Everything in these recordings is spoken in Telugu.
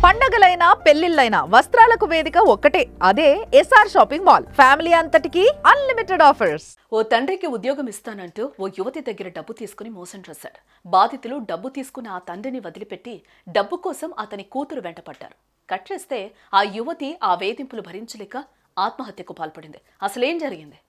పండగలైనా పెళ్లిళ్ళైనా వస్త్రాలకు వేదిక ఒక్కటే, అదే ఎస్ఆర్ షాపింగ్ మాల్. ఫ్యామిలీ అంతటికి అన్లిమిటెడ్ ఆఫర్స్. ఓ తండ్రికి ఉద్యోగం ఇస్తానంటూ ఓ యువతి దగ్గర డబ్బు తీసుకుని మోసం చేశాడు. బాధితులు డబ్బు తీసుకున్న ఆ తండ్రిని వదిలిపెట్టి డబ్బు కోసం అతని కూతురు వెంటపడ్డారు. కట్ చేస్తే ఆ యువతి ఆ వేధింపులు భరించలేక ఆత్మహత్యకు పాల్పడింది. అసలేం జరిగింది?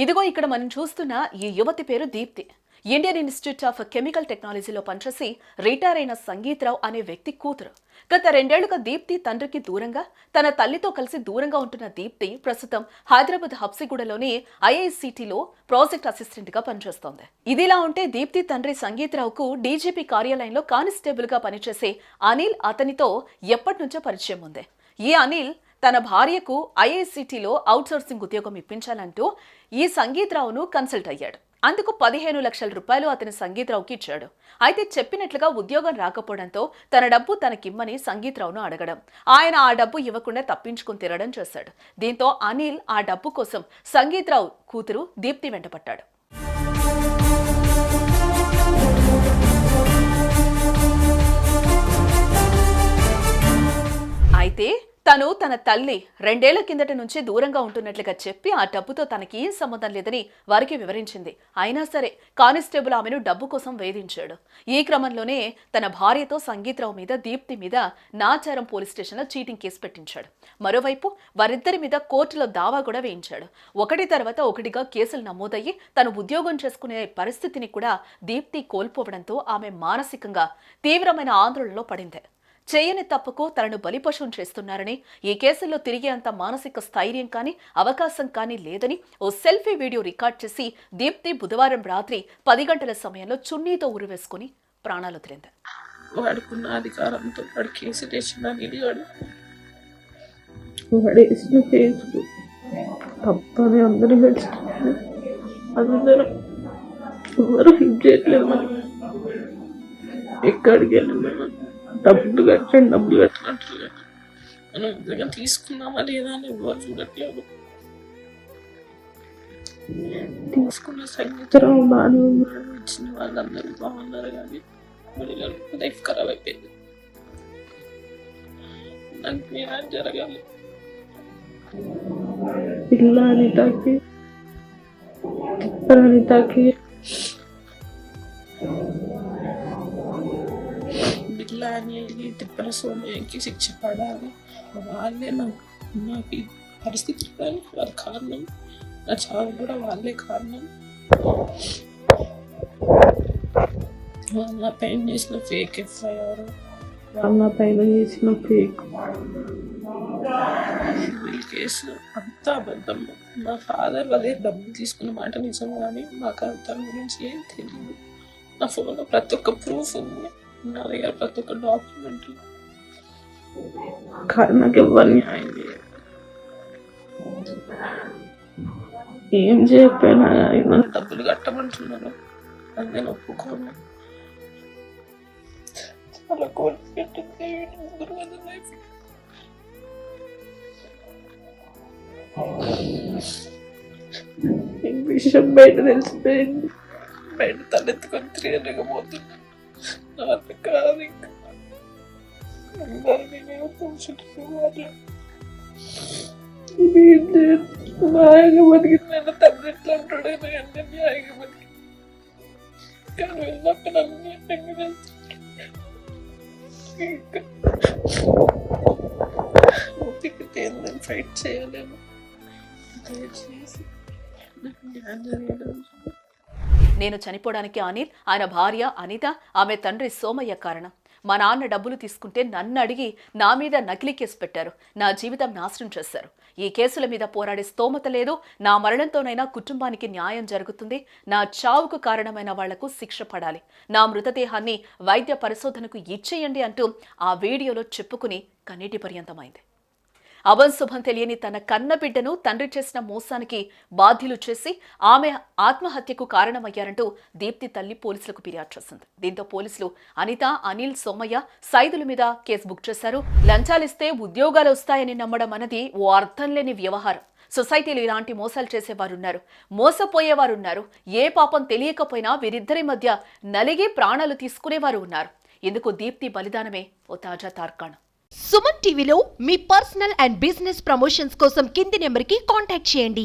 ఇదిగో ఇక్కడ మనం చూస్తున్న ఈ యువతి పేరు Deepti. Indian Institute of Chemical టెక్నాలజీలో పనిచేసి రిటైర్ అయిన సంగీతరావు అనే వ్యక్తి కూతురు. గత 2 ఏళ్లుగా దీప్తి తండ్రికి దూరంగా, తన తల్లితో కలిసి దూరంగా ఉంటున్న దీప్తి ప్రస్తుతం హైదరాబాద్ హబ్సిగూడలోని ఐఐసిటిలో ప్రాజెక్ట్ అసిస్టెంట్ గా పనిచేస్తోంది. ఇదిలా ఉంటే దీప్తి తండ్రి సంగీతరావుకు డీజీపీ కార్యాలయంలో కానిస్టేబుల్ గా పనిచేసే అనిల్ అతనితో ఎప్పటి నుంచో పరిచయం ఉంది. ఈ అనిల్ తన భార్యకు ఐఐసిటిలో అవుట్సోర్సింగ్ ఉద్యోగం ఇప్పించాలంటూ ఈ సంగీతరావును కన్సల్ట్ అయ్యాడు. అందుకు 15 లక్షల రూపాయలు అతని సంగీతరావుకి ఇచ్చాడు. అయితే చెప్పినట్లుగా ఉద్యోగం రాకపోవడంతో తన డబ్బు తనకిమ్మని సంగీతరావును అడగడం, ఆయన ఆ డబ్బు ఇవ్వకుండా తప్పించుకుని తిరగడం చేశాడు. దీంతో అనిల్ ఆ డబ్బు కోసం సంగీతరావు కూతురు దీప్తి వెంటపడ్డాడు. అయితే తను తన తల్లి 2 ఏళ్ల కిందట నుంచి దూరంగా ఉంటున్నట్లుగా చెప్పి ఆ డబ్బుతో తనకి ఏం సంబంధం లేదని వారికి వివరించింది. అయినా సరే కానిస్టేబుల్ ఆమెను డబ్బు కోసం వేధించాడు. ఈ క్రమంలోనే తన భార్యతో సంగీతరావు మీద, దీప్తి మీద నాచారం పోలీస్ స్టేషన్లో చీటింగ్ కేసు పెట్టించాడు. మరోవైపు వారిద్దరి మీద కోర్టులో దావా కూడా వేయించాడు. ఒకటి తర్వాత ఒకటిగా కేసులు నమోదయ్యి తను ఉద్యోగం చేసుకునే పరిస్థితిని కూడా దీప్తి కోల్పోవడంతో ఆమె మానసికంగా తీవ్రమైన ఆందోళనలో పడింది. చేయని తప్పుకు తనను బలిపశువుం చేస్తున్నారని, ఈ కేసుల్లో తిరిగే అంత మానసిక స్థైర్యం కానీ అవకాశం కానీ లేదని ఓ సెల్ఫీ వీడియో రికార్డ్ చేసి దీప్తి బుధవారం రాత్రి 10 గంటల సమయంలో చున్నీతో ఉరివేసుకుని ప్రాణాలు వదిలింది. వాడుకున్న అధికారంతో వాడు కేసు తెచ్చిన నిలిగాడు. వాడేసిన కేసులు తప్పని అందరూ తెలుసుకున్నారు. అందరూ ఎవరు హిట్ చేయట్లేదు. మనం ఎక్కడికి వెళ్ళినా డబ్బులు కట్టినట్టు మనం నిజంగా తీసుకున్నామా లేదా అని ఎవరు చూడట్లేదు. తీసుకున్న సంగీతరావు బాగానే ఉన్నాడు, ఇచ్చిన వాళ్ళందరూ బాగున్నారు, కానీ లైఫ్ ఖరాబ్ అయిపోయింది. నాకు న్యాయం జరగాలి. పిల్ల అనితకి అని తిప్పల సోమయ్యకి శిక్ష పడాలి. వాళ్ళే నాకు ఈ పరిస్థితి వాళ్ళ కారణం, నా చావు కూడా వాళ్ళే కారణం. వాళ్ళ పైన చేసిన ఫేక్ ఎఫ్ఐఆర్, వాళ్ళ పైన చేసిన ఫేక్ సివిల్ కేసు అంతా అబద్ధం. మా ఫాదర్ వాళ్ళే డబ్బులు తీసుకున్న మాట నిజం, కానీ మాకు అంత గురించి ఏం తెలియదు. నా ఫోన్లో ప్రతి ఒక్క ప్రూఫ్ ఉంది, నా దగ్గర ప్రతి ఒక్క డాక్యుమెంట్, కానీ నాకు ఎవరు న్యాయం చేయాలి. ఏం చేయకపోయినా నన్ను డబ్బులు కట్టమంటున్నారు, అది నేను ఒప్పుకోను. చాలా కోర్టు పెట్టింది. ఈ విషయం బయట తెలిసిపోయింది. బయట తలెత్తుకొని తిరగలేకపోతున్నా. నాకు కాదు ఇంకా న్యాయంగా బతికిన తండ్రి ఎట్లా ఉంటాడు, అన్నీ న్యాయంగా బతికి, కానీ వెళ్ళినప్పుడు అన్ని ఓపికతేందని ఫైట్ చేయలేము. దయచేసి నాకు న్యాయం జరగలేదు. నేను చనిపోవడానికి అనిల్, ఆయన భార్య అనిత, ఆమె తండ్రి సోమయ్య కారణం. మా నాన్న డబ్బులు తీసుకుంటే నన్ను అడిగి నా మీద నకిలీ కేసు పెట్టారు. నా జీవితం నాశనం చేశారు. ఈ కేసుల మీద పోరాడే స్తోమత లేదు. నా మరణంతోనైనా కుటుంబానికి న్యాయం జరుగుతుంది. నా చావుకు కారణమైన వాళ్లకు శిక్ష పడాలి. నా మృతదేహాన్ని వైద్య పరిశోధనకు ఇచ్చేయండి అంటూ ఆ వీడియోలో చెప్పుకుని కన్నీటి పర్యంతమైంది. అభంశుభం తెలియని తన కన్న బిడ్డను తండ్రి చేసిన మోసానికి బాధ్యులు చేసి ఆమె ఆత్మహత్యకు కారణమయ్యారంటూ దీప్తి తల్లి పోలీసులకు ఫిర్యాదు చేసింది. దీంతో పోలీసులు అనిత, అనిల్, సోమయ్య, సైదుల మీద కేసు బుక్ చేశారు. లంచాలిస్తే ఉద్యోగాలు వస్తాయని నమ్మడం అన్నది ఓ అర్థం లేని వ్యవహారం. సొసైటీలో ఇలాంటి మోసాలు చేసేవారు ఉన్నారు, మోసపోయేవారు ఉన్నారు, ఏ పాపం తెలియకపోయినా వీరిద్దరి మధ్య నలిగి ప్రాణాలు తీసుకునేవారు ఉన్నారు. ఇందుకు దీప్తి బలిదానమే ఓ తాజా తార్కాణం. సుమన్ టీవీలో మీ పర్సనల్ అండ్ బిజినెస్ ప్రమోషన్స్ కోసం కింది నెంబర్కి కాంటాక్ట్ చేయండి.